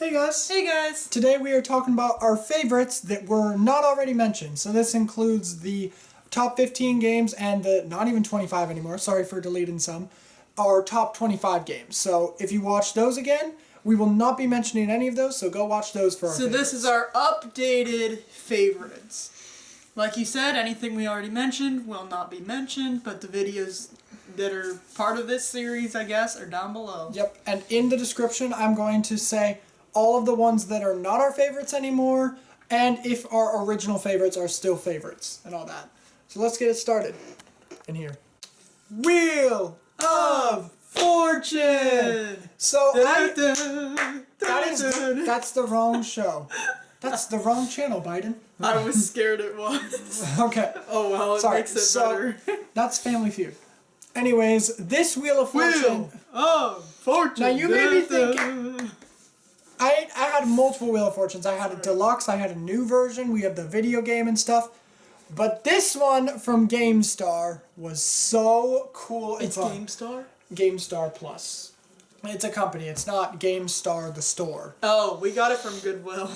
Hey guys! Hey guys! Today we are talking about our favorites that were not already mentioned. So this includes the top 15 games and the, not even 25 anymore, sorry for deleting some, our top 25 games. So if you watch those again, we will not be mentioning any of those, so go watch those for our favorites. This is our updated favorites. Like you said, anything we already mentioned will not be mentioned, but the videos that are part of this series, I guess, are down below. Yep, and in the description I'm going to say all of the ones that are not our favorites anymore, and if our original favorites are still favorites, and all that. So let's get it started in here. Wheel of Fortune! So that's the wrong show. That's the wrong channel, Biden. I was scared it was. Okay. Oh well, it makes it better. That's Family Feud. Anyways, this Wheel of Fortune... Wheel of Fortune! Now you may be thinking... I had multiple Wheel of Fortunes. I had a deluxe, I had a new version, we had the video game and stuff. But this one from GameStar was so cool and fun. It's GameStar? GameStar Plus. It's a company, it's not GameStar the store. Oh, we got it from Goodwill.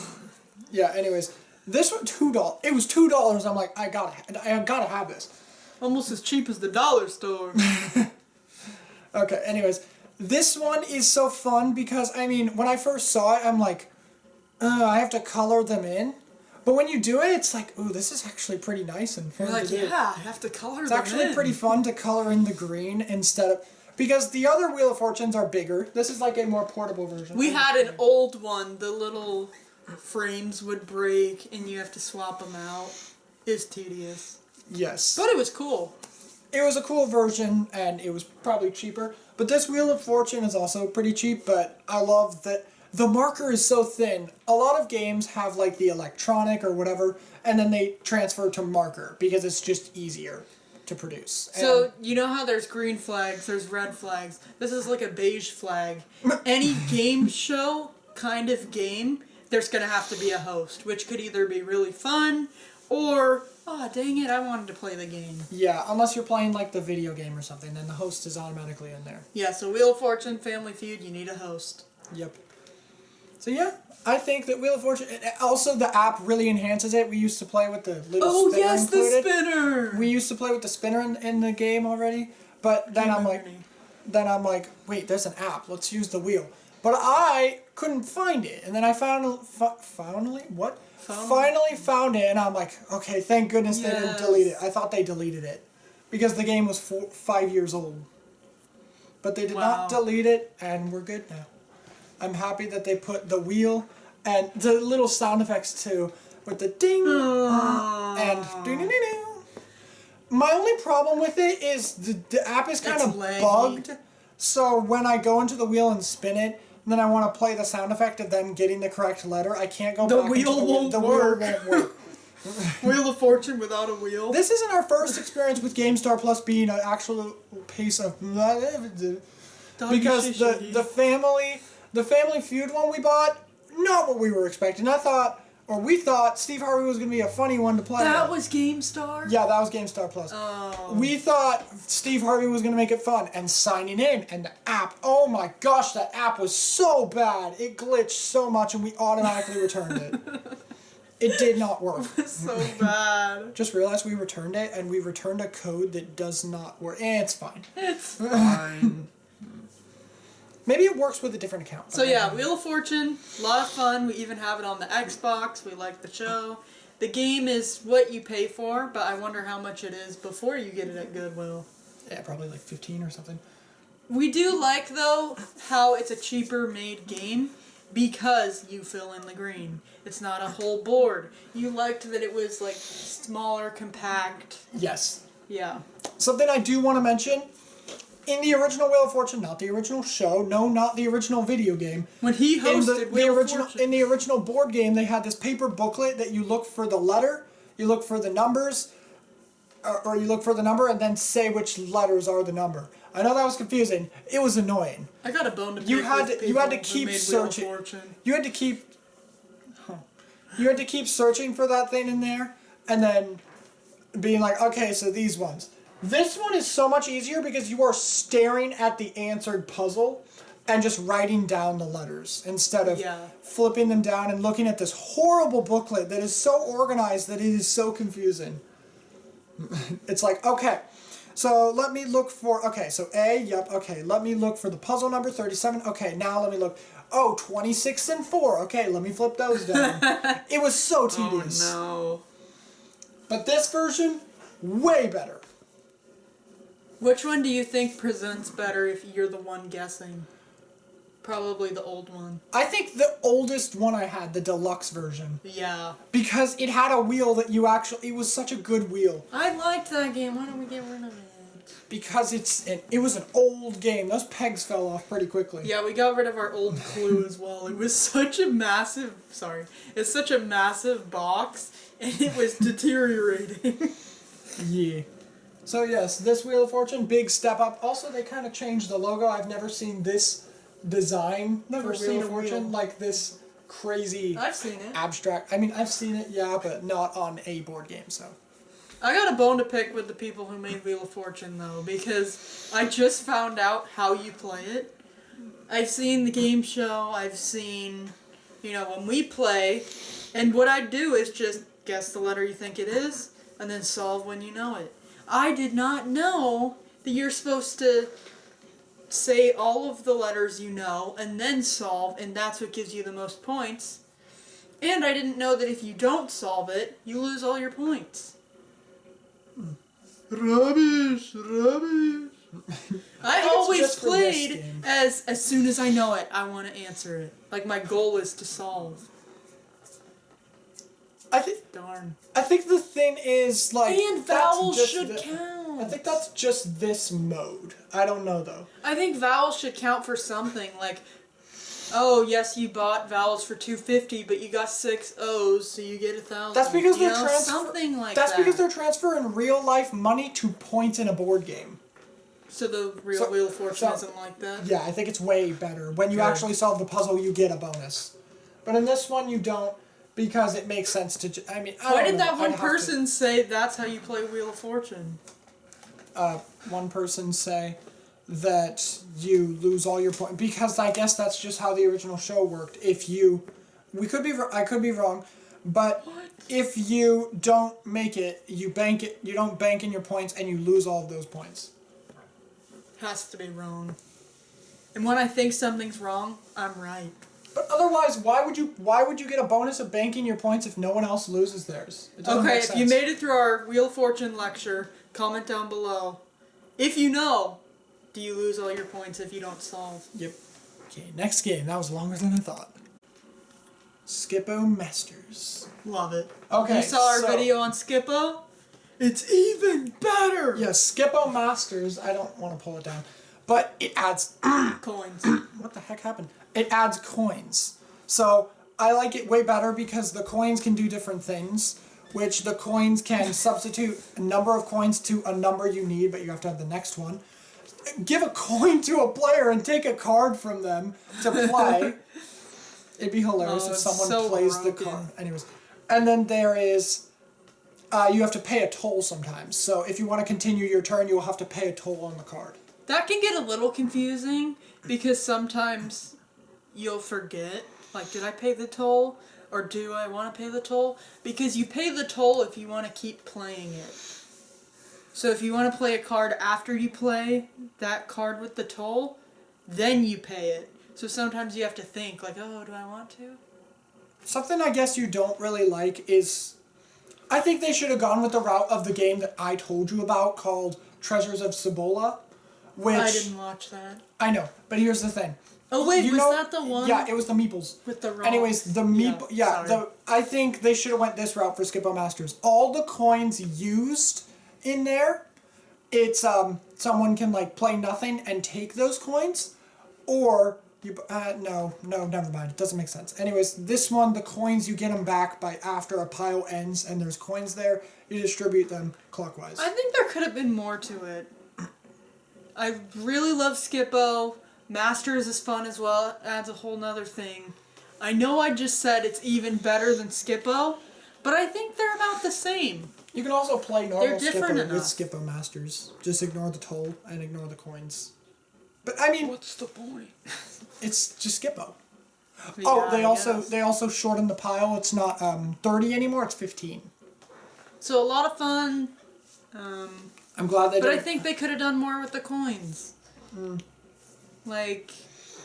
Yeah, anyways, this one $2. It was $2. I'm like, I gotta have this. Almost as cheap as the dollar store. Okay, anyways. This one is so fun because, I mean, when I first saw it, I'm like, I have to color them in. But when you do it, it's like, ooh, this is actually pretty nice and fun. You're like, yeah, I have to color them in. It's actually pretty fun to color in the green instead of... Because the other Wheel of Fortunes are bigger. This is like a more portable version. We had an old one. The little frames would break and you have to swap them out. It's tedious. Yes. But it was cool. It was a cool version, and it was probably cheaper. But this Wheel of Fortune is also pretty cheap, but I love that the marker is so thin. A lot of games have, like, the electronic or whatever, and then they transfer to marker, because it's just easier to produce. So, you know how there's green flags, there's red flags. This is like a beige flag. Any game show kind of game, there's going to have to be a host, which could either be really fun, or... oh, dang it, I wanted to play the game. Yeah, unless you're playing, like, the video game or something, then the host is automatically in there. Yeah, so Wheel of Fortune, Family Feud, you need a host. Yep. So, yeah, I think that Wheel of Fortune... Also, the app really enhances it. We used to play with the little spinner included. The spinner! We used to play with the spinner in the game already, but then I'm like, wait, there's an app. Let's use the wheel. But I couldn't find it, and then I finally found it, and I'm like, okay, thank goodness they didn't delete it. I thought they deleted it, because the game was 5 years old. But they did not delete it, and we're good now. I'm happy that they put the wheel, and the little sound effects too, with the ding, and ding-ding-ding-ding. My only problem with it is the app is kind of bugged, so when I go into the wheel and spin it, and then I want to play the sound effect of them getting the correct letter, I can't go back into the wheel. The wheel won't work. Wheel of Fortune without a wheel. This isn't our first experience with GameStar Plus being an actual piece of... Because the Family Feud one we bought, not what we were expecting. We thought Steve Harvey was going to be a funny one to play. That was GameStar? Yeah, that was GameStar Plus. Oh. We thought Steve Harvey was going to make it fun, and signing in, and the app, oh my gosh, that app was so bad. It glitched so much, and we automatically returned it. It did not work. It was so bad. Just realized we returned it, and we returned a code that does not work. It's fine. It's fine. Maybe it works with a different account. So yeah, Wheel of Fortune, a lot of fun. We even have it on the Xbox. We like the show. The game is what you pay for, but I wonder how much it is before you get it at Goodwill. Yeah, probably like 15 or something. We do like, though, how it's a cheaper made game because you fill in the green. It's not a whole board. You liked that it was like smaller, compact. Yes. Yeah. Something I do want to mention. In the original Wheel of Fortune, not the original show, no, not the original video game. When he hosted Wheel of Fortune. In the original board game, they had this paper booklet that you look for the letter, you look for the numbers, or you look for the number and then say which letters are the number. I know that was confusing. It was annoying. I got a bone to pick you had to keep searching. You had to keep searching for that thing in there, and then being like, okay, so these ones. This one is so much easier because you are staring at the answered puzzle. and just writing down the letters instead of Yeah. flipping them down and looking at this horrible booklet that is so organized that it is so confusing. It's like, okay, so let me look for, okay, so A, yep, okay, let me look for the puzzle number 37. Okay, now let me look. Oh, 26 and 4. Okay, let me flip those down. It was so tedious. Oh, no. But this version, way better. Which one do you think presents better if you're the one guessing? Probably the old one. I think the oldest one I had, the deluxe version. Yeah. Because it had a wheel that you actually, it was such a good wheel. I liked that game. Why don't we get rid of it? Because it was an old game. Those pegs fell off pretty quickly. Yeah, we got rid of our old Clue as well. It was such a massive, it's such a massive box, and it was deteriorating. Yeah. So yes, this Wheel of Fortune, big step up. Also, they kind of changed the logo. I've never seen this design for Wheel of Fortune, like this crazy I've seen it. abstract. I mean, I've seen it, yeah, but not on a board game, so. I got a bone to pick with the people who made Wheel of Fortune, though, because I just found out how you play it. I've seen the game show, I've seen, when we play, and what I do is just guess the letter you think it is, and then solve when you know it. I did not know that you're supposed to say all of the letters you know, and then solve, and that's what gives you the most points. And I didn't know that if you don't solve it, you lose all your points. Rubbish. I always played as soon as I know it, I want to answer it. Like, my goal is to solve. Darn. I think the thing is, like... And vowels should count. I think that's just this mode. I don't know, though. I think vowels should count for something. Like, oh, yes, you bought vowels for $2.50, but you got 6 O's, so you get 1,000. That's because they're something like that. That's because they're transferring real-life money to points in a board game. So the real Wheel of Fortune isn't like that? Yeah, I think it's way better. When you actually solve the puzzle, you get a bonus. But in this one, you don't, because it makes sense to... Why did that one person say that's how you play Wheel of Fortune? One person say that you lose all your points, because I guess that's just how the original show worked. If you... I could be wrong, but if you don't make it, you don't bank in your points, and you lose all of those points. Has to be wrong. And when I think something's wrong, I'm right. But otherwise, why would you get a bonus of banking your points if no one else loses theirs? Okay, if you made it through our Wheel of Fortune lecture, comment down below. If you know, do you lose all your points if you don't solve? Yep. Okay, next game. That was longer than I thought. Skippo Masters. Love it. Okay, you saw our video on Skippo? It's even better! Yeah, Skippo Masters. I don't want to pull it down. But it adds... coins. What the heck happened? It adds coins. So, I like it way better because the coins can do different things, which the coins can substitute a number of coins to a number you need, but you have to have the next one. Give a coin to a player and take a card from them to play. It'd be hilarious if someone plays the card. Anyways. And then there is... you have to pay a toll sometimes. So if you want to continue your turn, you will have to pay a toll on the card. That can get a little confusing because sometimes you'll forget. Like, did I pay the toll? Or do I want to pay the toll? Because you pay the toll if you want to keep playing it. So if you want to play a card after you play that card with the toll, then you pay it. So sometimes you have to think, like, oh, do I want to? Something I guess you don't really like is... I think they should have gone with the route of the game that I told you about called Treasures of Cibola, which... I didn't watch that. I know, but here's the thing. Oh wait, was that the one? Yeah, it was the meeples. With the rocks. Anyways, the meeple... I think they should have went this route for Skippo Masters. All the coins used in there, it's, someone can, like, play nothing and take those coins, or... no, never mind. It doesn't make sense. Anyways, this one, the coins, you get them back by after a pile ends, and there's coins there. You distribute them clockwise. I think there could have been more to it. I really love Skippo. Masters is fun as well. It adds a whole nother thing. I know I just said it's even better than Skippo, but I think they're about the same. You can also play normal Skippo enough. with Skippo Masters. Just ignore the toll and ignore the coins. But I mean, what's the point? It's just Skippo. Yeah, Oh, they I also shortened the pile. It's not 30 anymore. It's 15. So a lot of fun. I'm glad they did. But I think they could have done more with the coins. Like,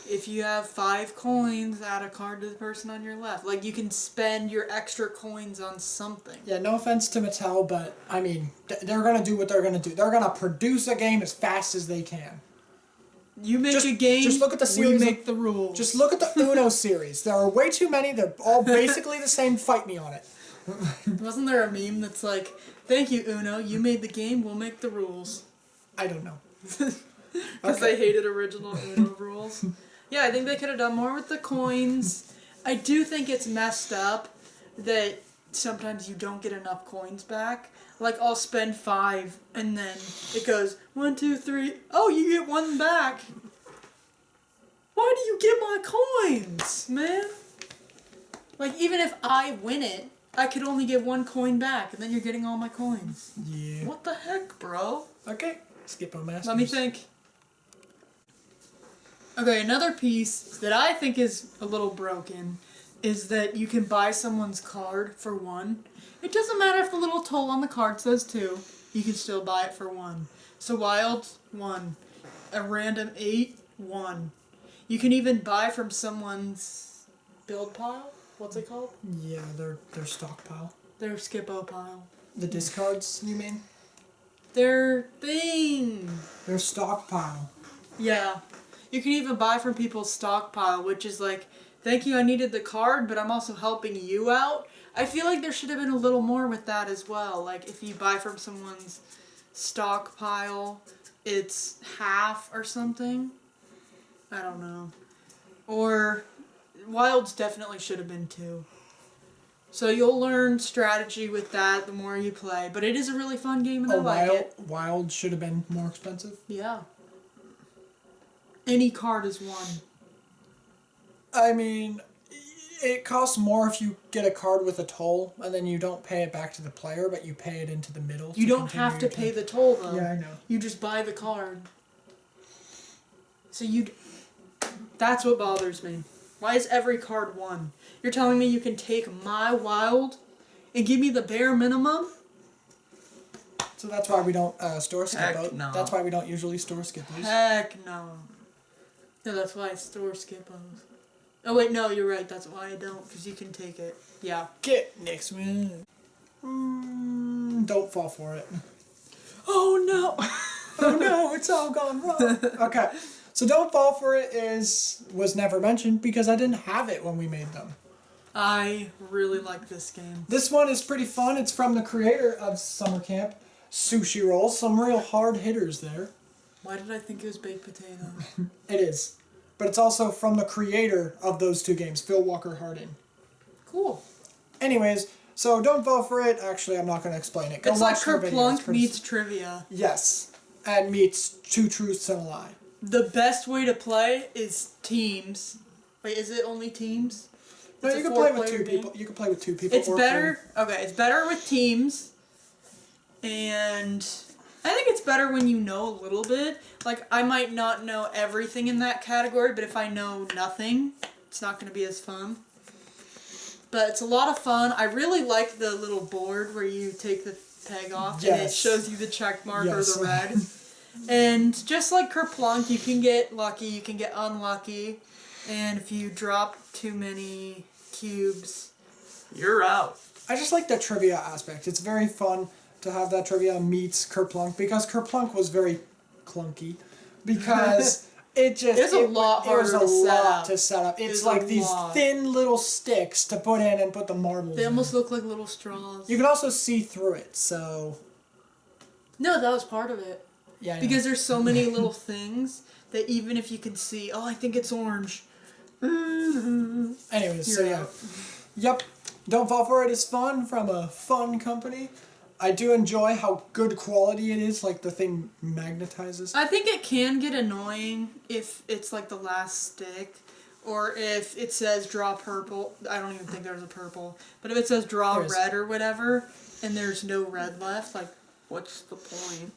if you have 5 coins, add a card to the person on your left. Like, you can spend your extra coins on something. Yeah, no offense to Mattel, but I mean, they're gonna do what they're gonna do. They're gonna produce a game as fast as they can. You make a game, just look at the series we make the rules. Just look at the Uno series. There are way too many. They're all basically the same. Fight me on it. Wasn't there a meme that's like, thank you, Uno, you made the game, we'll make the rules. I don't know. Because they hated original Uno rules. Yeah, I think they could have done more with the coins. I do think it's messed up that sometimes you don't get enough coins back. Like, I'll spend 5, and then it goes, 1, 2, 3, oh, you get 1 back. Why do you get my coins, man? Like, even if I win it, I could only get 1 coin back, and then you're getting all my coins. Yeah. What the heck, bro? Okay. Skippo Masters. Let me think. Okay, another piece that I think is a little broken is that you can buy someone's card for 1. It doesn't matter if the little toll on the card says 2. You can still buy it for 1. So wild, 1. A random 8, 1. You can even buy from someone's build pile. What's it called? Yeah, their stockpile. Their Skippo pile. The discards, you mean? Their thing. Their stockpile. Yeah. You can even buy from people's stockpile, which is like, thank you, I needed the card, but I'm also helping you out. I feel like there should have been a little more with that as well. Like, if you buy from someone's stockpile, it's half or something. I don't know. Or, Wilds definitely should have been 2. So you'll learn strategy with that the more you play. But it is a really fun game and I like it. Wild should have been more expensive? Yeah. Any card is 1. I mean, it costs more if you get a card with a toll, and then you don't pay it back to the player, but you pay it into the middle. You don't have to pay the toll, though. Yeah, I know. You just buy the card. So that's what bothers me. Why is every card 1? You're telling me you can take my wild and give me the bare minimum? So that's why we don't store Heck Skippo. no. That's why we don't usually store Skippos. Heck no. No, that's why I store Skippos. Oh wait, no, you're right. That's why I don't, because you can take it. Yeah. Get next one. Don't fall for it. Oh no! Oh no, it's all gone wrong. Okay, so Don't Fall for It was never mentioned because I didn't have it when we made them. I really like this game. This one is pretty fun. It's from the creator of Summer Camp, Sushi Roll. Some real hard hitters there. Why did I think it was baked potato? It is. But it's also from the creator of those 2 games, Phil Walker Hardin. Cool. Anyways, so Don't Fall for It. Actually, I'm not going to explain it. Go It's like watch her video. Kerplunk meets trivia. Yes. And meets 2 Truths and a Lie. The best way to play is teams. Wait, is it only teams? No, It's you a can play with 2 4-player game? people. You can play with 2 people. It's or better. 3. Okay, it's better with teams. And I think it's better when you know a little bit. Like, I might not know everything in that category, but if I know nothing, it's not going to be as fun. But it's a lot of fun. I really like the little board where you take the peg off and it shows you the check mark or the red. And just like Kerplunk, you can get lucky, you can get unlucky. And if you drop too many cubes, you're out. I just like the trivia aspect. It's very fun to have that trivia meets Kerplunk because Kerplunk was very clunky because it was a lot harder to set up. It's like these thin little sticks to put in and put the marbles They in. almost look like little straws. You can also see through it, so... No, that was part of it. Yeah, I know. Because there's so many little things that even if you can see, oh, I think it's orange. Anyways, so yeah. Yep. Don't Fall for It is fun from a fun company. I do enjoy how good quality it is, like the thing magnetizes. I think it can get annoying if it's like the last stick, or if it says draw purple. I don't even think there's a purple. But if it says draw red or whatever, and there's no red left, like, what's the point?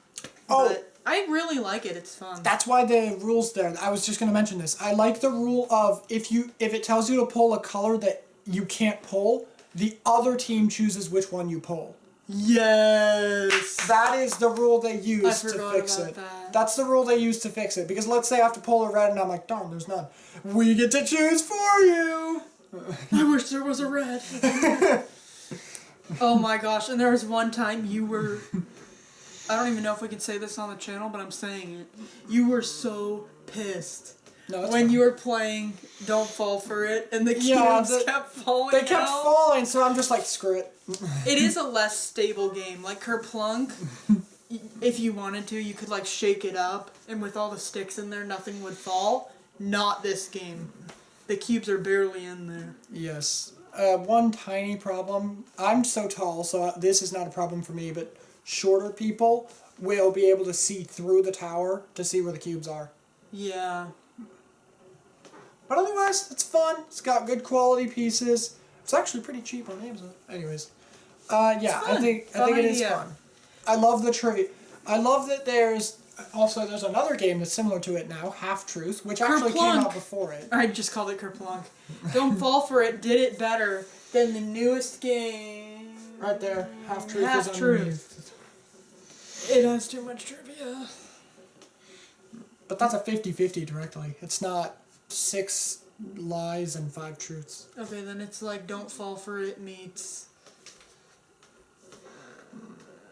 Oh, But I really like it. It's fun. That's why the rule's there. I was just going to mention this. I like the rule of if it tells you to pull a color that you can't pull, the other team chooses which one you pull. Yes. That is the rule they use to fix it. That's the rule they use to fix it. Because let's say I have to pull a red and I'm like, darn, there's none. We get to choose for you. I wish there was a red. Oh my gosh. And there was one time you were... I don't even know if we can say this on the channel, but I'm saying it. You were so pissed. No, when you were playing Don't Fall For It, and the cubes kept falling They kept falling, so I'm just like, screw it. It is a less stable game. Like Kerplunk, if you wanted to, you could like shake it up, and with all the sticks in there, nothing would fall. Not this game. The cubes are barely in there. Yes. One tiny problem. I'm so tall, so this is not a problem for me, but shorter people will be able to see through the tower to see where the cubes are. Yeah. But otherwise, it's fun. It's got good quality pieces. It's actually pretty cheap on Amazon. Anyways, yeah, I think it is fun. I love the trivia. I love that there's another game that's similar to it now, Half Truth, which actually came out before it. I just called it Kerplunk. Don't Fall For It did it better than the newest game. Right there, Half Truth. Half Truth. It has too much trivia. But that's a 50-50 directly. It's not 6 lies and 5 truths. Okay, then it's like Don't Fall For It meets...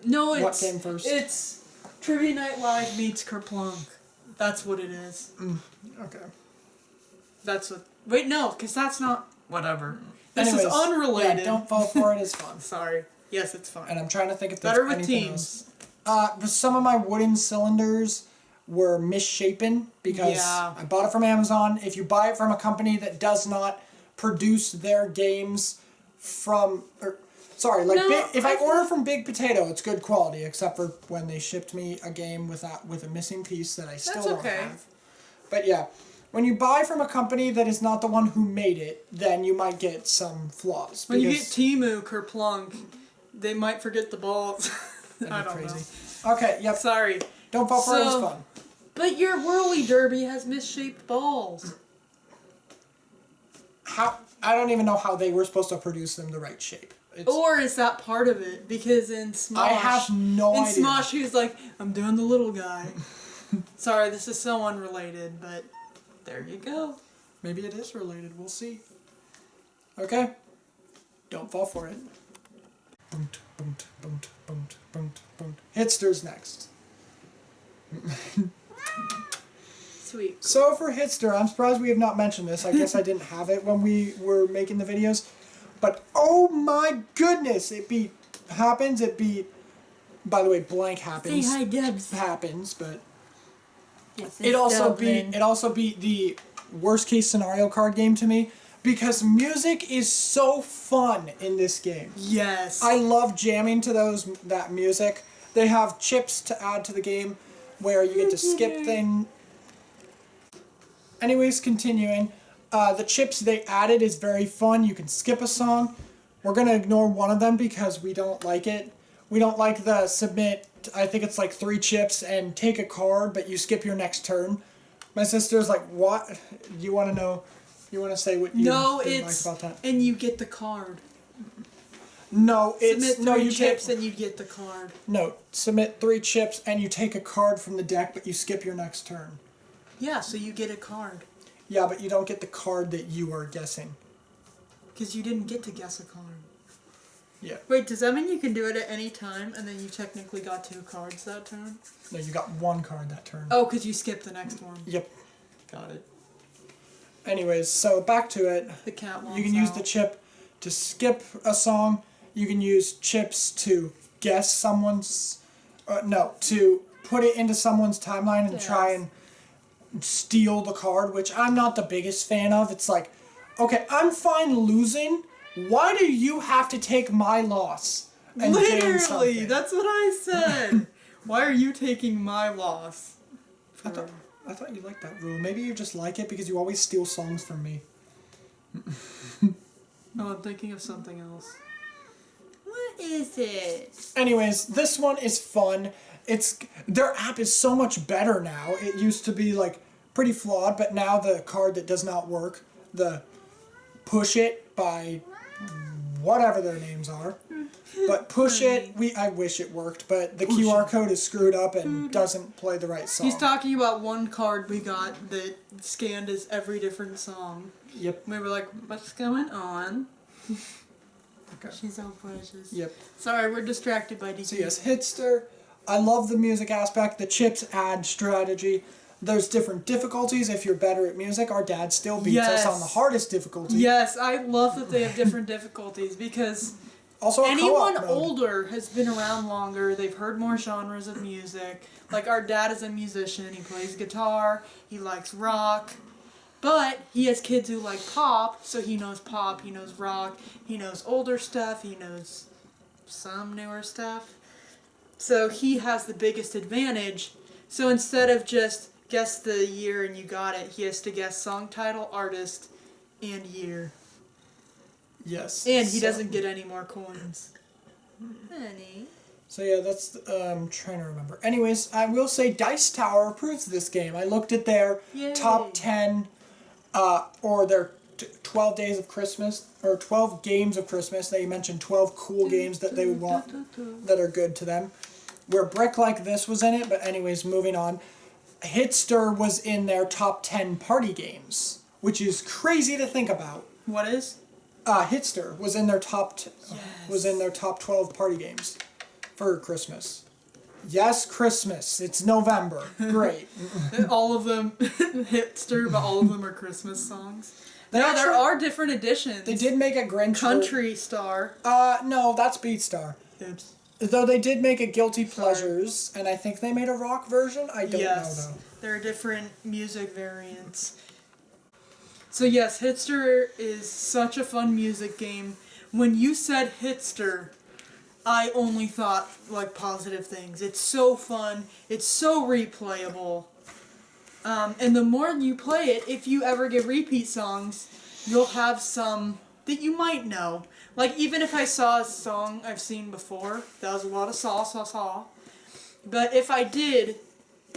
No, it's... What came first? It's Trivia Night Live meets Kerplunk. That's what it is. Okay. That's what... Wait, no, because that's not... Whatever. Anyways, is unrelated. Yeah, Don't Fall For It is fun. Sorry. Yes, it's fun. And I'm trying to think if there's Better with anything teams. else. Some of my wooden cylinders were misshapen because I bought it from Amazon. If you buy it from a company that does not produce their games from... if I order from Big Potato, it's good quality, except for when they shipped me a game with a missing piece that I still don't have. But yeah, when you buy from a company that is not the one who made it, then you might get some flaws. When you get Temu Kerplunk, they might forget the balls. I don't know. Okay, yep. Sorry. Don't Fall For It is fun. But your Whirly Derby has misshaped balls. How? I don't even know how they were supposed to produce them the right shape. Or is that part of it? Because in Smosh... I have no idea. In Smosh, he was like, I'm doing the little guy. Sorry, this is so unrelated, but there you go. Maybe it is related. We'll see. Okay. Don't fall for it. Hitster's next. Sweet. So for Hitster, I'm surprised we have not mentioned this. I guess I didn't have it when we were making the videos. But oh my goodness, happens. By the way, blank happens. Say hi, Debs. Happens, but yes, it also beat the worst case scenario card game to me because music is so fun in this game. Yes. I love jamming to that music. They have chips to add to the game where you get to skip things. Anyways, continuing. The chips they added is very fun. You can skip a song. We're going to ignore one of them because we don't like it. We don't like the submit, I think it's like 3 chips and take a card, but you skip your next turn. My sister's like, what? You want to know? You want to say what you didn't like about that? And you get the card. No, it's... Submit 3 chips and you get the card. No, submit 3 chips and you take a card from the deck, but you skip your next turn. Yeah, so you get a card. Yeah, but you don't get the card that you are guessing. Because you didn't get to guess a card. Yeah. Wait, does that mean you can do it at any time and then you technically got 2 cards that turn? No, you got 1 card that turn. Oh, because you skipped the next one. Yep. Got it. Anyways, so back to it. The cat wants You can use the chip to skip a song. You can use chips to guess someone's... to put it into someone's timeline and try and steal the card, which I'm not the biggest fan of. It's like, okay, I'm fine losing. Why do you have to take my loss and gain something? Literally, that's what I said. Why are you taking my loss? I thought you liked that rule. Maybe you just like it because you always steal songs from me. Oh, I'm thinking of something else. What is it? Anyways, this one is fun. their app is so much better now. It used to be like pretty flawed, but now the card that does not work, the Push It by whatever their names are, but Push It, I wish it worked, but the QR code is screwed up and doesn't play the right song. He's talking about one card we got that scanned as every different song. Yep. We were like, what's going on? Okay. She's so precious. Yep. Sorry, we're distracted by DQ. So yes, Hitster. I love the music aspect. The chips add strategy. There's different difficulties if you're better at music. Our dad still beats us on the hardest difficulty. Yes, I love that they have different difficulties because also anyone older has been around longer. They've heard more genres of music. Like our dad is a musician. He plays guitar. He likes rock. But he has kids who like pop, so he knows pop, he knows rock, he knows older stuff, he knows some newer stuff. So he has the biggest advantage. So instead of just guess the year and you got it, he has to guess song title, artist, and year. Yes. And he doesn't get any more coins. Honey. So yeah, that's, trying to remember. Anyways, I will say Dice Tower approves this game. I looked at their top 10, or their 12 days of Christmas, or 12 games of Christmas. They mentioned 12 cool games that they would want, that are good to them. Where Brick Like This was in it, but anyways, moving on. Hitster was in their top 10 party games, which is crazy to think about. What is? Hitster was in their top, was in their top 12 party games for Christmas. Yes, Christmas. It's November. Great. All of them Hitster, but all of them are Christmas songs. There are different editions. They did make a Grinch. Country Star. No, that's Beatstar. Oops. Though they did make a Guilty Pleasures, and I think they made a rock version. I don't know though. There are different music variants. So yes, Hitster is such a fun music game. When you said Hitster, I only thought like positive things. It's so fun. It's so replayable. And the more you play it, if you ever get repeat songs, you'll have some that you might know. Like, even if I saw a song I've seen before, that was a lot of saw. But if I did,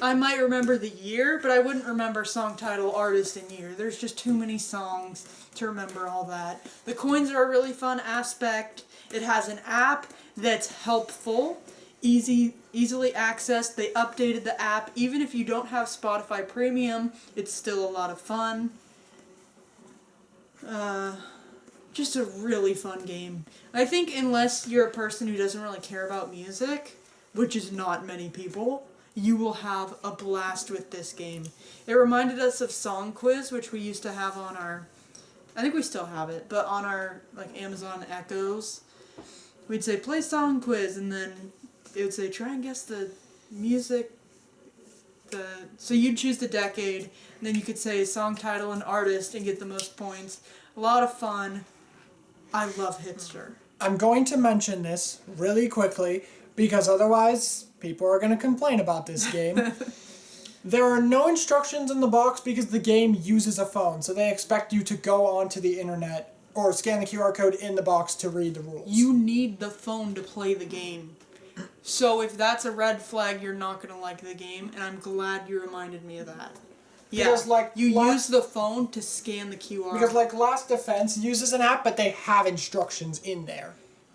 I might remember the year, but I wouldn't remember song title, artist, and year. There's just too many songs to remember all that. The coins are a really fun aspect. It has an app that's helpful, easily accessed. They updated the app. Even if you don't have Spotify Premium, it's still a lot of fun. Just a really fun game. I think unless you're a person who doesn't really care about music, which is not many people, you will have a blast with this game. It reminded us of Song Quiz, which we used to have on our, I think we still have it, but on our like Amazon Echoes. We'd say, play Song Quiz, and then it would say, try and guess the music. So you'd choose the decade, and then you could say song title and artist and get the most points. A lot of fun. I love Hitster. I'm going to mention this really quickly, because otherwise people are going to complain about this game. There are no instructions in the box because the game uses a phone, so they expect you to go onto the internet or scan the QR code in the box to read the rules. You need the phone to play the game. So if that's a red flag, you're not going to like the game, and I'm glad you reminded me of that. Because, use the phone to scan the QR. Because, Last Defense uses an app, but they have instructions in there.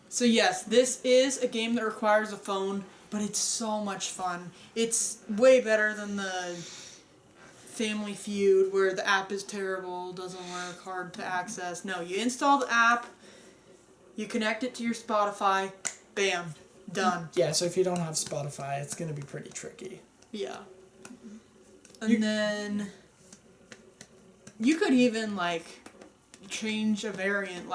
So yes, this is a game that requires a phone, but it's so much fun. It's way better than the Family Feud, where the app is terrible, doesn't work, hard to access. No, you install the app, you connect it to your Spotify, bam, done. Yeah, so if you don't have Spotify, it's going to be pretty tricky. Yeah. And then you could even, change a variant,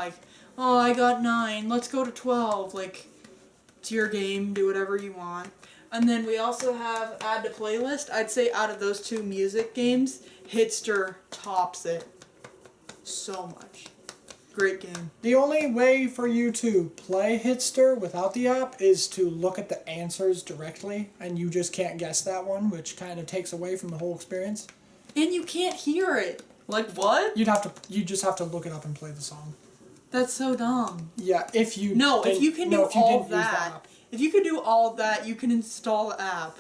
oh, I got 9, let's go to 12. It's your game, do whatever you want. And then we also have add to playlist. I'd say out of those two music games, Hitster tops it so much. Great game. The only way for you to play Hitster without the app is to look at the answers directly, and you just can't guess that one, which kind of takes away from the whole experience. And you can't hear it. What? You just have to look it up and play the song. That's so dumb. Yeah, if you if you can do all that, If you could do all of that, you can install the app.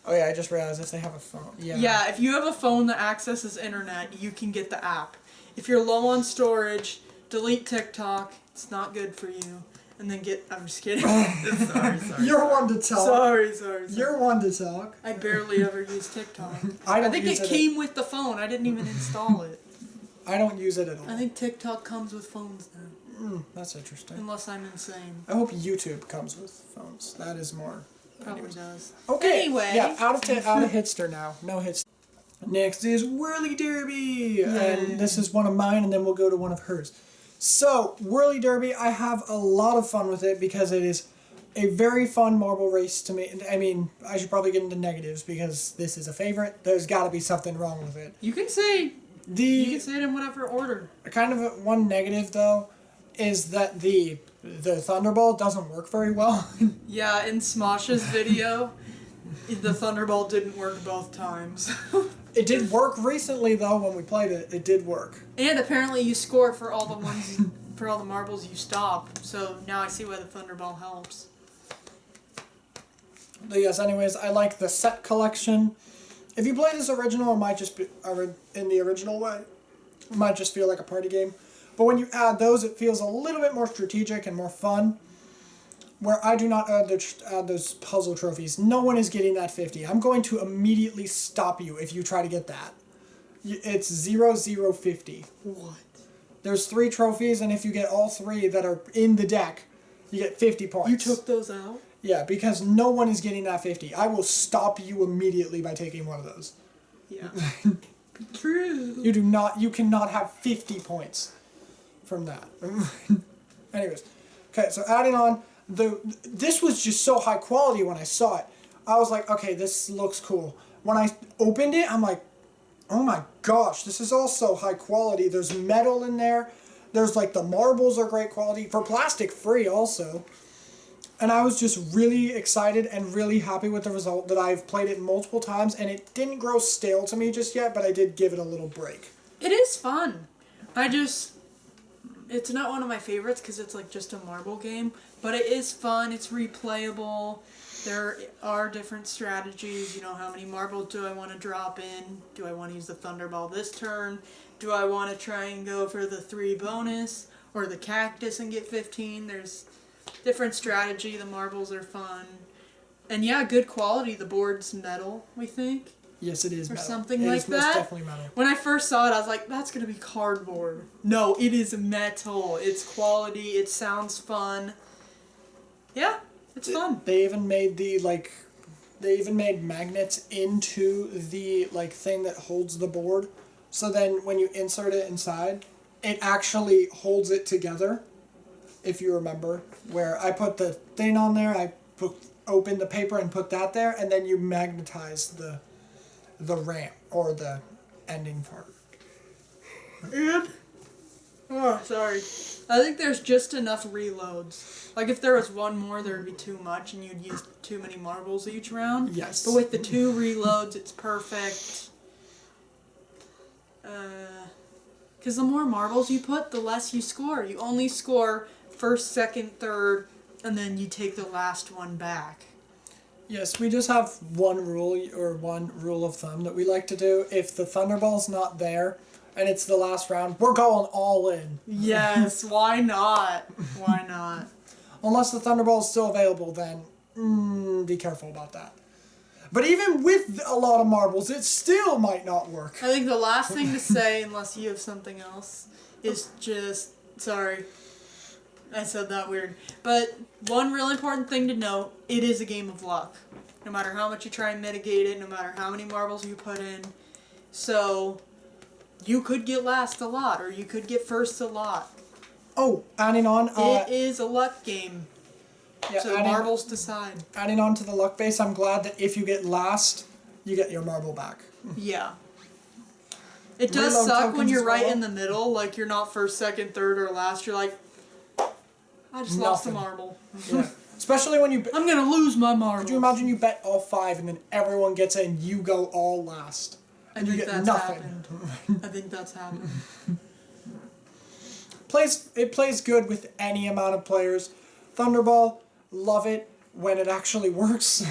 Oh yeah, I just realized if they have a phone. Yeah. Yeah, if you have a phone that accesses internet, you can get the app. If you're low on storage, delete TikTok. It's not good for you. And then I'm just kidding. sorry. You're one to talk. Sorry. You're one to talk. I barely ever use TikTok. I think it came with the phone. I didn't even install it. I don't use it at all. I think TikTok comes with phones now. That's interesting. Unless I'm insane. I hope YouTube comes with phones. That is more. Probably does. Okay. Anyway. Yeah, out of Hitster now. No Hitster. Next is Whirly Derby. And this is one of mine, and then we'll go to one of hers. So, Whirly Derby, I have a lot of fun with it because it is a very fun marble race to me. I mean, I should probably get into negatives because this is a favorite. There's got to be something wrong with it. You can say it in whatever order. Kind of one negative, though, is that the Thunderball doesn't work very well. Yeah, in Smosh's video, the Thunderball didn't work both times. It did work recently, though, when we played it. It did work. And apparently you score for all the marbles you stop. So now I see why the Thunderball helps. But yes, anyways, I like the set collection. If you play this original, it might just be in the original way. It might just feel like a party game. But when you add those, it feels a little bit more strategic and more fun. Where I do not add those puzzle trophies. No one is getting that 50. I'm going to immediately stop you if you try to get that. It's 0-0-50. What? There's 3 trophies, and if you get all 3 that are in the deck, you get 50 points. You took those out? Yeah, because no one is getting that 50. I will stop you immediately by taking one of those. Yeah. True. You cannot have 50 points from that. Anyways. Okay, so adding on, this was just so high quality when I saw it. I was like, okay, this looks cool. When I opened it, I'm like, oh my gosh, this is all so high quality. There's metal in there. There's like the marbles are great quality. For plastic free also. And I was just really excited and really happy with the result that I've played it multiple times. And it didn't grow stale to me just yet, but I did give it a little break. It is fun. It's not one of my favorites because it's like just a marble game. But it is fun. It's replayable. There are different strategies. You know, how many marbles do I want to drop in? Do I want to use the Thunderball this turn? Do I want to try and go for the 3 bonus? Or the cactus and get 15? There's different strategy. The marbles are fun. And yeah, good quality. The board's metal, we think. Yes, it is or metal. Something it like is most that. Definitely metal. When I first saw it, I was like, that's going to be cardboard. No, it is metal. It's quality. It sounds fun. Yeah, it's fun. They even made magnets into the thing that holds the board. So then when you insert it inside, it actually holds it together. If you remember, where I put the thing on there, I opened the paper and put that there, and then you magnetize the ramp or the ending part. And oh, sorry. I think there's just enough reloads. Like if there was one more, there would be too much, and you'd use too many marbles each round. Yes. But with the 2 reloads, it's perfect. Because the more marbles you put, the less you score. You only score first, second, third, and then you take the last one back. Yes, we just have one rule of thumb that we like to do. If the Thunderball's not there and it's the last round, we're going all in. Yes, why not? Why not? Unless the Thunderball is still available, then be careful about that. But even with a lot of marbles, it still might not work. I think the last thing to say, unless you have something else, is just... Sorry. I said that weird. But one real important thing to note, it is a game of luck. No matter how much you try and mitigate it, no matter how many marbles you put in. So, you could get last a lot, or you could get first a lot. Oh, adding on... it is a luck game. Yeah, so marbles decide. Adding on to the luck base, I'm glad that if you get last, you get your marble back. Yeah. It does Reload suck when you're tokens as right well. in the middle, like you're not first, second, third, or last. You're like, I just lost a marble. Yeah. Especially when you... I'm going to lose my marble. Could you imagine you bet all 5 and then everyone gets it and you go all last? And you get nothing. Happened. I think that's happened. It plays good with any amount of players. Thunderball, love it. when it actually works.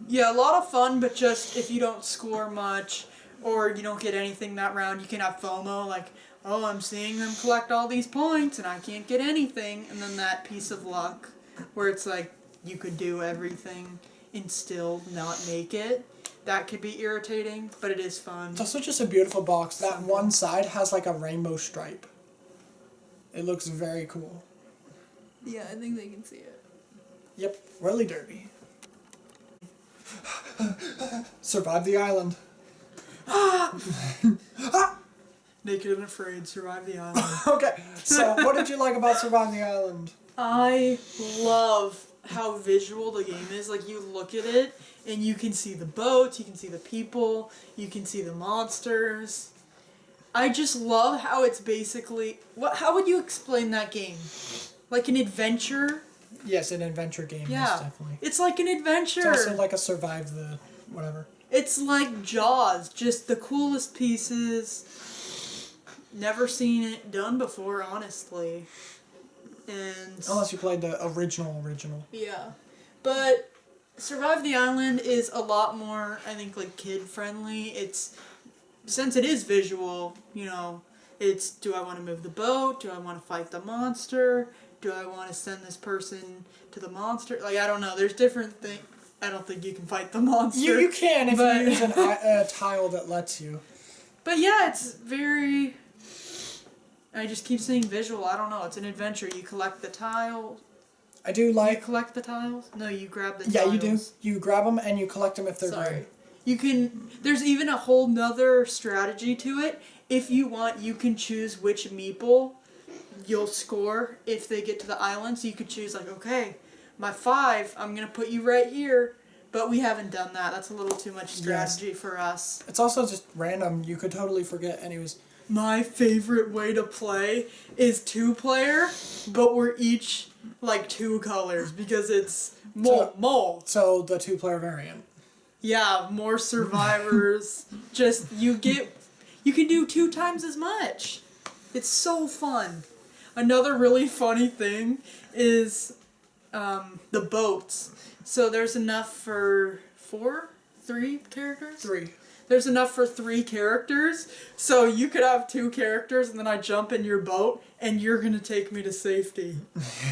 Yeah, a lot of fun, but just if you don't score much or you don't get anything that round, you can have FOMO, like, oh, I'm seeing them collect all these points and I can't get anything, and then that piece of luck where it's like you could do everything and still not make it. That could be irritating, but it is fun. It's also just a beautiful box. That one side has like a rainbow stripe. It looks very cool. Yeah, I think they can see it. Yep, Whirly Derby. Survive the island. Naked and Afraid, Survive the Island. Okay, so what did you like about Survive the Island? I love how visual the game is. Like, you look at it, and you can see the boats, you can see the people, you can see the monsters. I just love how it's basically... How would you explain that game? Like an adventure? Yes, an adventure game, Yeah, yes, definitely. it's like an adventure. It's also like a survive the... whatever. It's like Jaws, just the coolest pieces. Never seen it done before, honestly. And Unless you played the original. yeah. But Survive the Island is a lot more, I think, like, kid-friendly. It's, since it is visual, you know, it's, do I want to move the boat? Do I want to fight the monster? Do I want to send this person to the monster? Like, I don't know. There's different things. I don't think you can fight the monster. You can if you use a tile that lets you. But yeah, it's very... I just keep saying visual. I don't know. It's an adventure. You collect the tiles. I do like... You collect the tiles? No, you grab the tiles. Yeah, you do. You grab them and you collect them if they're green. You can... There's even a whole nother strategy to it. If you want, you can choose which meeple you'll score if they get to the island. So you could choose, like, okay, my 5, I'm going to put you right here. But we haven't done that. That's a little too much strategy for us. It's also just random. You could totally forget. Anyways. My favorite way to play is 2-player, but we're each, like, 2 colors, because it's mole. So the 2-player variant. Yeah, more survivors. Just, you can do 2 times as much. It's so fun. Another really funny thing is the boats. So there's enough for 3 characters? 3. There's enough for 3 characters, so you could have 2 characters, and then I jump in your boat, and you're gonna take me to safety.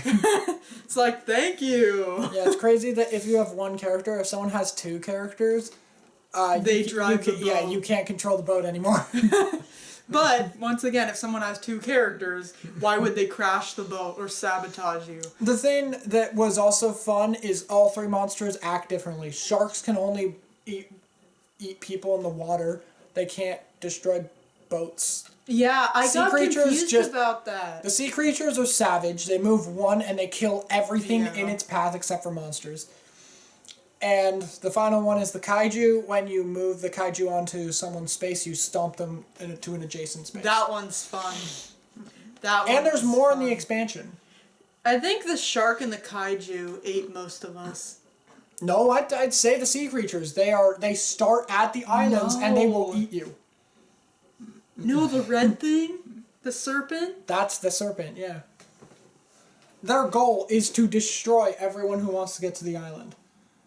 It's like, thank you. Yeah, it's crazy that if you have 1 character, if someone has 2 characters, they drive the boat. Yeah, you can't control the boat anymore. But, once again, if someone has 2 characters, why would they crash the boat or sabotage you? The thing that was also fun is all 3 monsters act differently. Sharks can only eat people in the water. They can't destroy boats. Yeah, I got confused about that. The sea creatures are savage. They move 1 and they kill everything in its path except for monsters. And the final one is the kaiju. When you move the kaiju onto someone's space, you stomp them into an adjacent space. That one's fun. And there's more in the expansion. I think the shark and the kaiju ate most of us. No, I'd say the sea creatures. They start at the islands and they will eat you. No, the red thing? The serpent? That's the serpent, yeah. Their goal is to destroy everyone who wants to get to the island.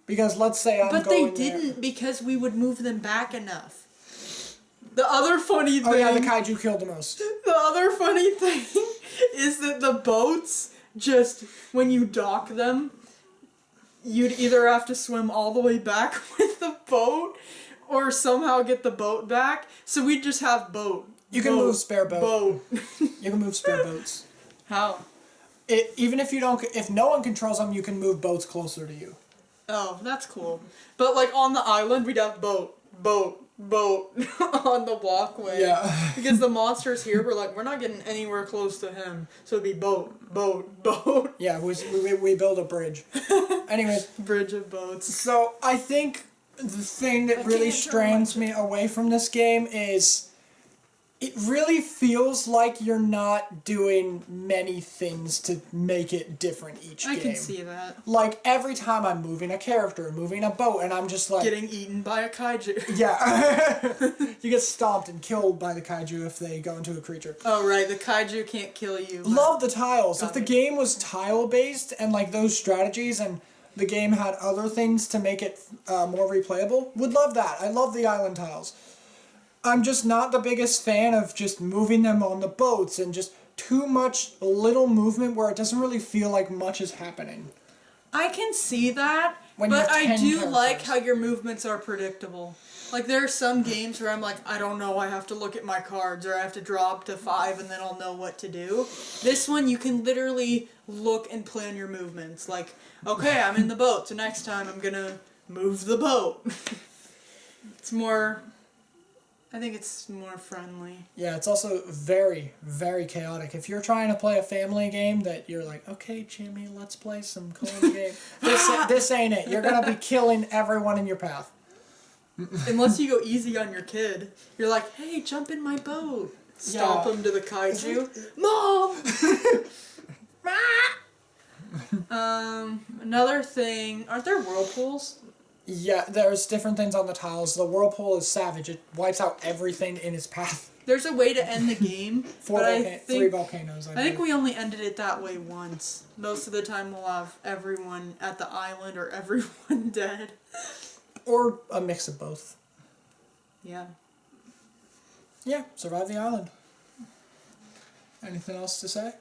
Because let's say I'm going there. But they didn't, because we would move them back enough. The other funny thing... Oh yeah, the kaiju killed the most. The other funny thing is that the boats, just, when you dock them, you'd either have to swim all the way back with the boat, or somehow get the boat back. So we'd just have boat. You can move spare boat. Boat. You can move spare boats. How? Even if no one controls them, you can move boats closer to you. Oh, that's cool. But, like, on the island, we'd have boat on the walkway. Yeah. Because the monsters here were like, we're not getting anywhere close to him. So it'd be boat. Yeah, we build a bridge. Anyways. Bridge of boats. So, I think the thing that really strands me away from this game is... It really feels like you're not doing many things to make it different each game. I can see that. Like, every time I'm moving a character, moving a boat, and I'm just like... Getting eaten by a kaiju. Yeah. You get stomped and killed by the kaiju if they go into a creature. Oh, right. The kaiju can't kill you. Love the tiles. If the game was tile-based and, like, those strategies and the game had other things to make it more replayable, would love that. I love the island tiles. I'm just not the biggest fan of just moving them on the boats and just too much little movement where it doesn't really feel like much is happening. I can see that, but I do like how your movements are predictable. Like, there are some games where I'm like, I don't know, I have to look at my cards, or I have to draw up to 5 and then I'll know what to do. This one, you can literally look and plan your movements. Like, okay, I'm in the boat, so next time I'm gonna move the boat. It's more... I think it's more friendly. Yeah, it's also very, very chaotic. If you're trying to play a family game that you're like, okay, Jimmy, let's play some card game. This ain't it. You're going to be killing everyone in your path. Unless you go easy on your kid. You're like, hey, jump in my boat. Stomp him to the kaiju. Mom! Another thing, aren't there whirlpools? Yeah, there's different things on the tiles. The whirlpool is savage. It wipes out everything in its path. There's a way to end the game. 3 volcanoes. I think we only ended it that way once. Most of the time we'll have everyone at the island or everyone dead. Or a mix of both. Yeah. Yeah, survive the island. Anything else to say?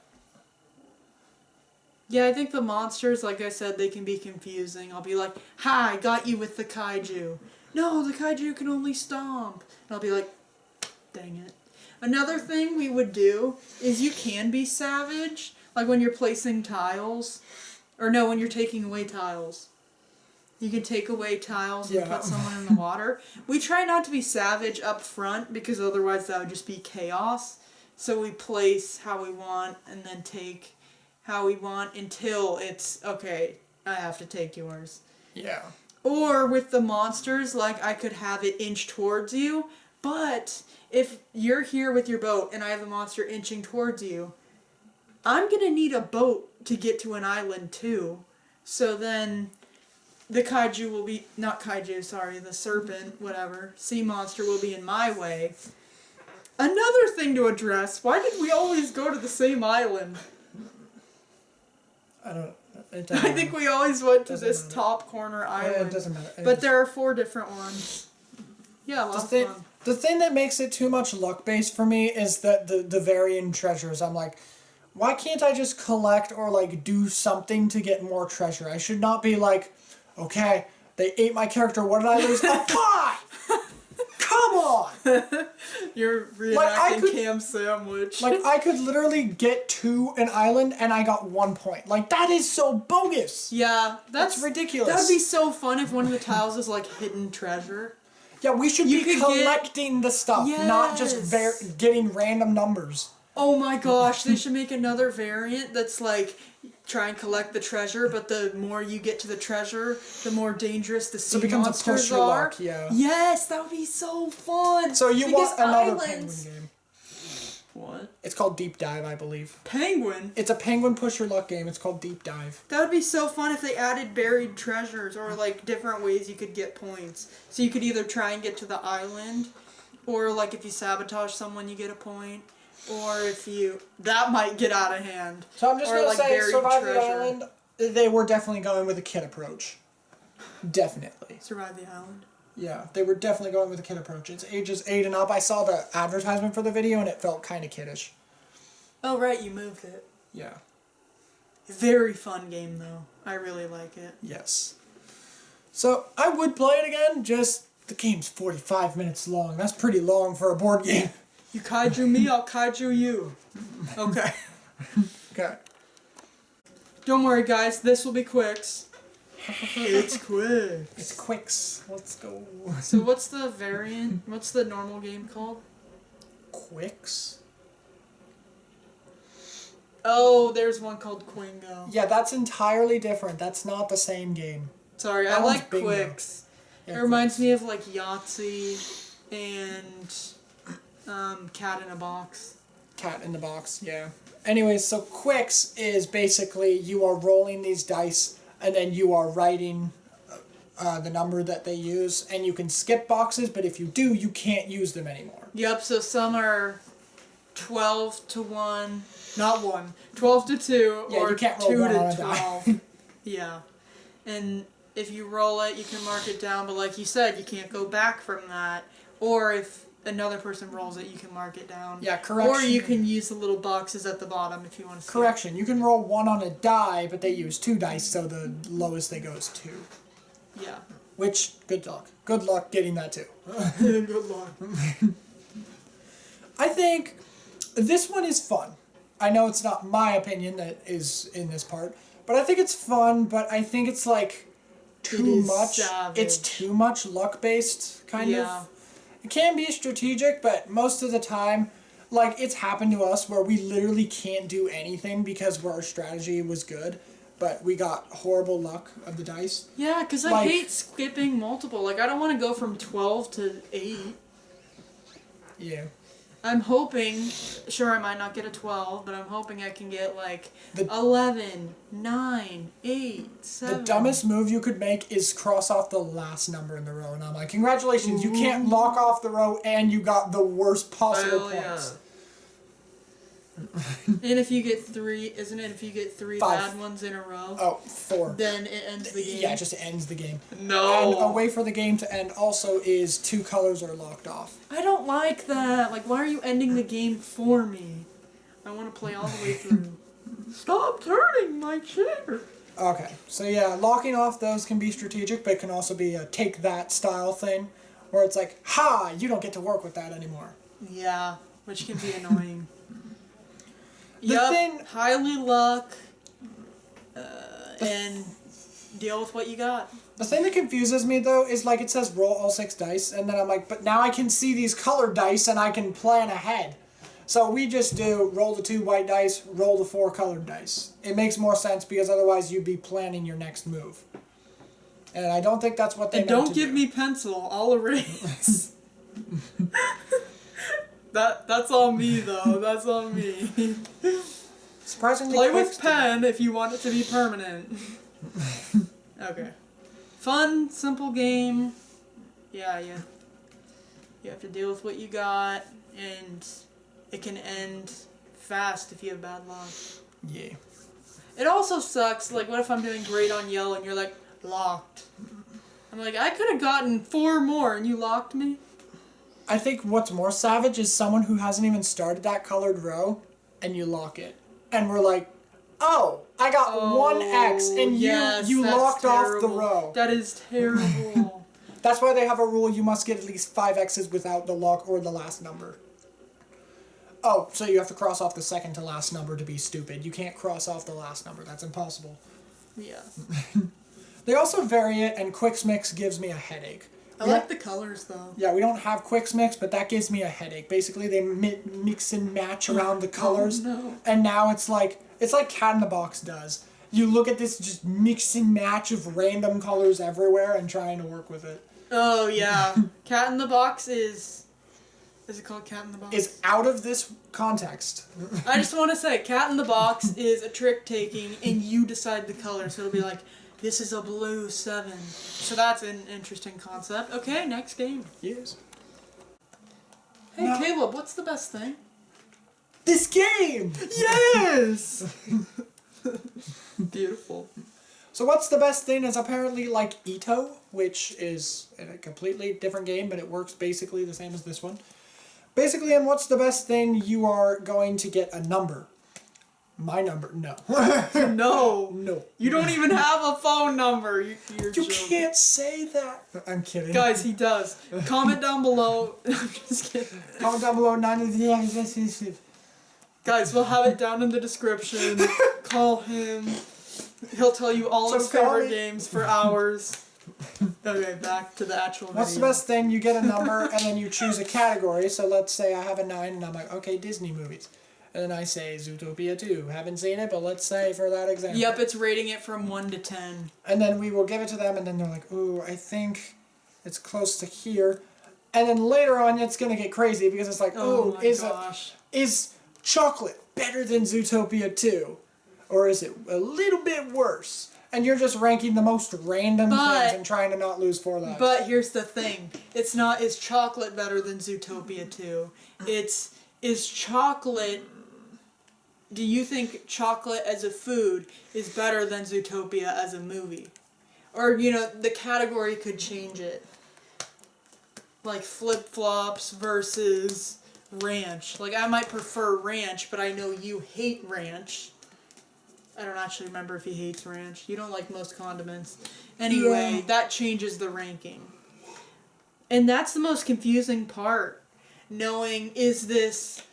Yeah, I think the monsters, like I said, they can be confusing. I'll be like, ha, I got you with the kaiju. No, the kaiju can only stomp. And I'll be like, dang it. Another thing we would do is you can be savage, like when you're placing tiles. Or no, when you're taking away tiles. You can take away tiles and put someone in the water. We try not to be savage up front because otherwise that would just be chaos. So we place how we want and then take how we want until it's, okay, I have to take yours. Yeah. Or with the monsters, like I could have it inch towards you, but if you're here with your boat and I have the monster inching towards you, I'm going to need a boat to get to an island too. So then the kaiju will be, not kaiju, sorry, the serpent, whatever, sea monster will be in my way. Another thing to address, why did we always go to the same island? I think we always went to this top corner island. Yeah, it doesn't matter. But there are 4 different ones. Yeah, lots of fun. The thing that makes it too much luck-based for me is that the varying treasures. I'm like, why can't I just collect or like do something to get more treasure? I should not be like, okay, they ate my character. What did I lose? A 5! Come on! You're reenacting Cam Sandwich. Like, I could literally get to an island and I got 1 point. Like, that is so bogus! Yeah, that's ridiculous. That would be so fun if one of the tiles is, like, hidden treasure. Yeah, we should be collecting the stuff, not just getting random numbers. Oh my gosh, they should make another variant that's, like, try and collect the treasure, but the more you get to the treasure, the more dangerous the sea monsters are. Luck, yeah. Yes, that would be so fun. So you want another penguin game? What? It's called Deep Dive, I believe. Penguin? It's a penguin push your luck game. It's called Deep Dive. That would be so fun if they added buried treasures or like different ways you could get points. So you could either try and get to the island, or like if you sabotage someone, you get a point. Or if you... That might get out of hand. So I'm just going to say, Survive the Island, they were definitely going with a kid approach. Definitely. Survive the Island? Yeah, they were definitely going with a kid approach. It's ages 8 and up. I saw the advertisement for the video and it felt kind of kiddish. Oh, right, you moved it. Yeah. Very fun game, though. I really like it. Yes. So, I would play it again, just the game's 45 minutes long. That's pretty long for a board game. You kaiju me, I'll kaiju you. Okay. Okay. Don't worry, guys. This will be Qwixx. It's Qwixx. It's Qwixx. Let's go. So what's the variant? What's the normal game called? Qwixx? Oh, there's one called Qwingo. Yeah, that's entirely different. That's not the same game. Sorry, I like Qwixx. Yeah, it reminds me of like Yahtzee and... Cat in a Box. Cat in the Box, yeah. Anyways, so Qwixx is basically you are rolling these dice and then you are writing the number that they use, and you can skip boxes, but if you do, you can't use them anymore. Yep, so some are 12 to 1, not 1, 12 to 2, or 2 to 12. Yeah. and if you roll it, you can mark it down, but like you said, you can't go back from that. Or if another person rolls it, you can mark it down. Yeah, correction. Or you can use the little boxes at the bottom if you want to see. Correction, you can roll 1 on a die, but they use 2 dice, so the lowest they go is 2. Yeah. Which, good luck. Good luck getting that too. Good luck. I think this one is fun. I know it's not my opinion that is in this part, but I think it's fun, but I think it's like too much. Savage. It's too much luck-based, kind of. It can be strategic, but most of the time, like, it's happened to us where we literally can't do anything because our strategy was good, but we got horrible luck of the dice. Yeah, because I hate skipping multiple. Like, I don't want to go from 12 to 8. Yeah. I'm hoping, sure, I might not get a 12, but I'm hoping I can get, like, 11, 9, 8, 7. The dumbest move you could make is cross off the last number in the row. And I'm like, congratulations, you can't lock off the row and you got the worst possible points. And if you get 3, isn't it if you get 3 bad ones in a row? Oh, 4. Then it ends the game? Yeah, it just ends the game. No. And a way for the game to end also is 2 colors are locked off. I don't like that. Like, why are you ending the game for me? I want to play all the way through. Stop turning my chair! Okay, so yeah, locking off those can be strategic, but it can also be a take that style thing, where it's like, ha, you don't get to work with that anymore. Yeah, which can be annoying. Thing, highly luck, and deal with what you got. The thing that confuses me, though, is like it says roll all 6 dice, and then I'm like, but now I can see these colored dice and I can plan ahead. So we just do roll the 2 white dice, roll the 4 colored dice. It makes more sense because otherwise you'd be planning your next move. And I don't think that's what they meant to do. Don't give me pencil, I'll erase. That's on me, though. That's on me. Surprisingly, play with pen if you want it to be permanent. Okay. Fun, simple game. Yeah. You have to deal with what you got, and it can end fast if you have bad luck. Yeah. It also sucks, like, what if I'm doing great on yellow and you're like, locked? I'm like, I could have gotten 4 more and you locked me? I think what's more savage is someone who hasn't even started that colored row, and you lock it. And we're like, oh, I got 1X, and you locked off the row. That is terrible. That's why they have a rule, you must get at least 5 X's without the lock or the last number. Oh, so you have to cross off the second to last number to be stupid. You can't cross off the last number. That's impossible. Yeah. They also vary it, and Qwixx gives me a headache. I like the colors, though. Yeah, we don't have Qwixx, but that gives me a headache. Basically, they mix and match around the colors. Oh, no. And now it's like Cat in the Box does. You look at this just mix and match of random colors everywhere and trying to work with it. Oh, yeah. Cat in the Box is it called Cat in the Box? It's out of this context. I just want to say, Cat in the Box is a trick-taking, and you decide the color. So it'll be like, this is a blue 7. So that's an interesting concept. Okay, next game. Yes. Hey, now, Caleb, what's the best thing? This game! Yes! Beautiful. So what's the best thing is apparently like Ito, which is a completely different game, but it works basically the same as this one. Basically, in what's the best thing, you are going to get a number. My number? No. No. You don't even have a phone number. You can't say that. I'm kidding. Guys, he does. Comment down below. I'm just kidding. Comment down below. Guys, we'll have it down in the description. Call him. He'll tell you all his favorite games for hours. Okay, back to the actual video. What's the best thing? You get a number, and then you choose a category. So let's say I have a 9, and I'm like, okay, Disney movies. And then I say Zootopia 2. Haven't seen it, but let's say for that example. Yep, it's rating it from 1 to 10. And then we will give it to them, and then they're like, ooh, I think it's close to here. And then later on, it's going to get crazy because it's like, is chocolate better than Zootopia 2? Or is it a little bit worse? And you're just ranking the most random things and trying to not lose 4 lives. But here's the thing. It's not, is chocolate better than Zootopia 2? It's, is chocolate... Do you think chocolate as a food is better than Zootopia as a movie? Or, you know, the category could change it. Like flip-flops versus ranch. Like, I might prefer ranch, but I know you hate ranch. I don't actually remember if he hates ranch. You don't like most condiments. Anyway, that changes the ranking. And that's the most confusing part. Knowing, is this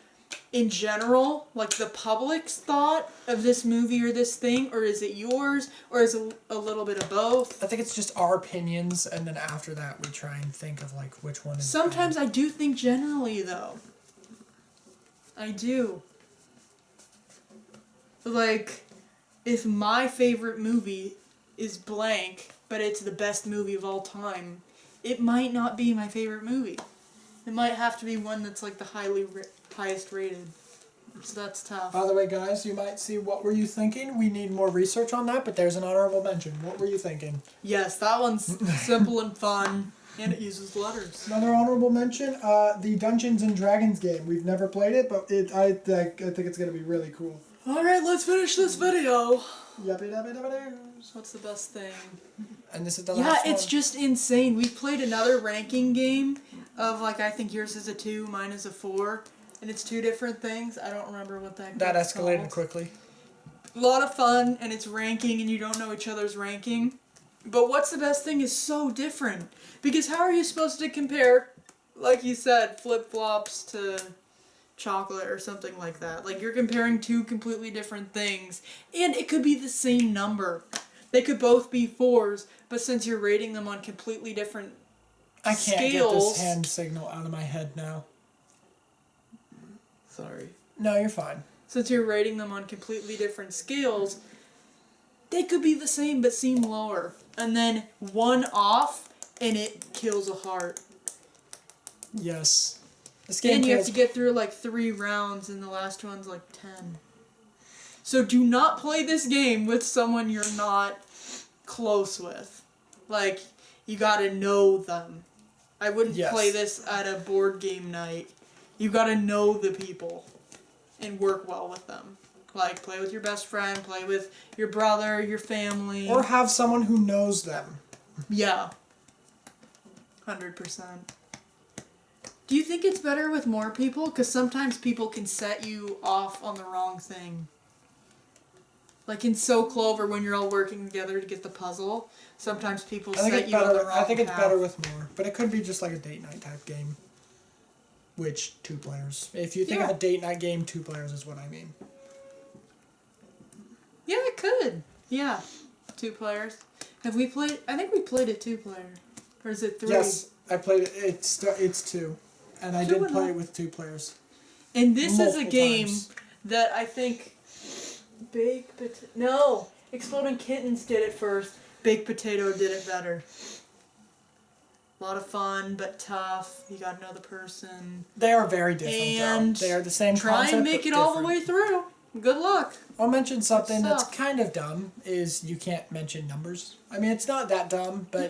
in general, like the public's thought of this movie or this thing, or is it yours, or is it a little bit of both? I think it's just our opinions, and then after that we try and think of like which one is Sometimes better. I do think generally, though. I do. Like, if my favorite movie is blank, but it's the best movie of all time, it might not be my favorite movie. It might have to be one that's like the highest rated. So that's tough. By the way, guys, you might see What Were You Thinking? We need more research on that, but there's an honorable mention. What were you thinking? Yes, that one's simple and fun, and it uses letters. Another honorable mention, the Dungeons and Dragons game. We've never played it, but I think it's going to be really cool. Alright, let's finish this video. Yuppie-duppie-duppie-doos. What's the best thing? And this is the last one. Yeah, it's just insane. We played another ranking game of, like, I think yours is a 2, mine is a 4. And it's 2 different things. I don't remember what that escalated called. quickly. A lot of fun, and it's ranking, and you don't know each other's ranking. But what's the best thing is so different. Because how are you supposed to compare, like you said, flip-flops to chocolate or something like that? Like, you're comparing 2 completely different things, and it could be the same number. They could both be 4s, but since you're rating them on completely different I can't scales, get this hand signal out of my head now. Sorry. No, you're fine. Since you're rating them on completely different scales, they could be the same but seem lower. And then one off, and it kills a heart. Yes. This game And you have to get through like 3 rounds, and the last one's like 10. So do not play this game with someone you're not close with. Like, you gotta know them. I wouldn't play this at a board game night. You gotta know the people and work well with them. Like, play with your best friend, play with your brother, your family. Or have someone who knows them. Yeah. 100%. Do you think it's better with more people? Because sometimes people can set you off on the wrong thing. Like in Clover, when you're all working together to get the puzzle, sometimes people set you on the wrong path. I think it's better with more. But it could be just like a date night type game. Which, 2 players. If you think of a date night game, 2 players is what I mean. Yeah, it could. Yeah. 2 players. Have we played... I think we played a 2-player. Or is it 3? Yes, I played it. It's 2. And I did play it with 2 players. And this is a game that I think... Exploding Kittens did it first. Baked Potato did it better. A lot of fun, but tough. You gotta know the person. They are very different, though. They are the same concept, try and make it all the way through. Good luck. I'll mention something that's kind of dumb, is you can't mention numbers. I mean, it's not that dumb, but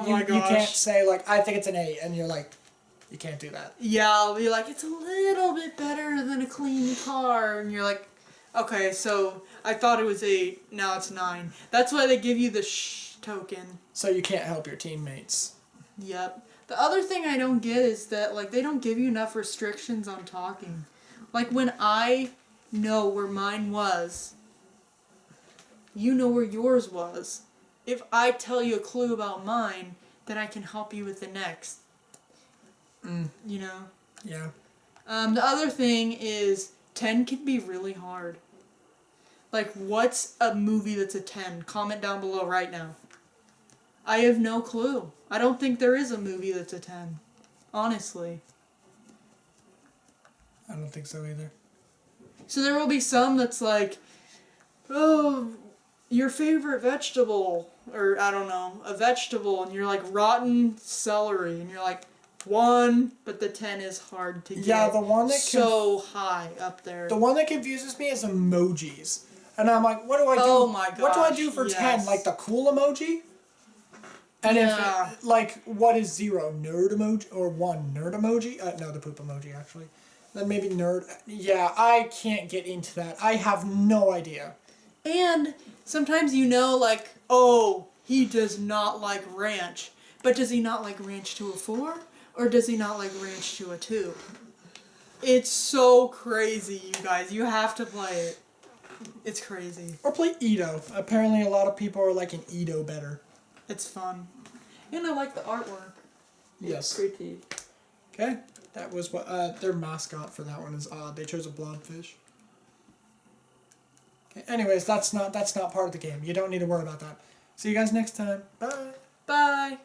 you can't say, like, I think it's an 8, and you're like, you can't do that. Yeah, I'll be like, it's a little bit better than a clean car, and you're like, okay, so I thought it was 8, now it's 9. That's why they give you the shh token. So you can't help your teammates. Yep. The other thing I don't get is that, like, they don't give you enough restrictions on talking. Like, when I know where mine was, you know where yours was. If I tell you a clue about mine, then I can help you with the next. You know? Yeah. The other thing is, 10 can be really hard. Like, what's a movie that's a 10? Comment down below right now. I have no clue. I don't think there is a movie that's a 10. Honestly. I don't think so either. So there will be some that's like, oh, your favorite vegetable, or I don't know, a vegetable, and you're like, rotten celery, and you're like, 1, but the 10 is hard to get. Yeah, the one that so high up there. The one that confuses me is emojis. And I'm like, what do I do? Oh my gosh, what do I do for 10? Like the cool emoji? And if, like, what is 0? Nerd emoji? Or 1 nerd emoji? No, the poop emoji, actually. Then maybe nerd. Yeah, I can't get into that. I have no idea. And sometimes you know, like, oh, he does not like ranch. But does he not like ranch to a 4? Or does he not like ranch to a 2? It's so crazy, you guys. You have to play it. It's crazy. Or play Edo. Apparently a lot of people are liking Edo better. It's fun. And I like the artwork. Yes. It's pretty. Okay. That was what their mascot for that one is odd. They chose a blobfish. Okay. Anyways, that's not part of the game. You don't need to worry about that. See you guys next time. Bye. Bye.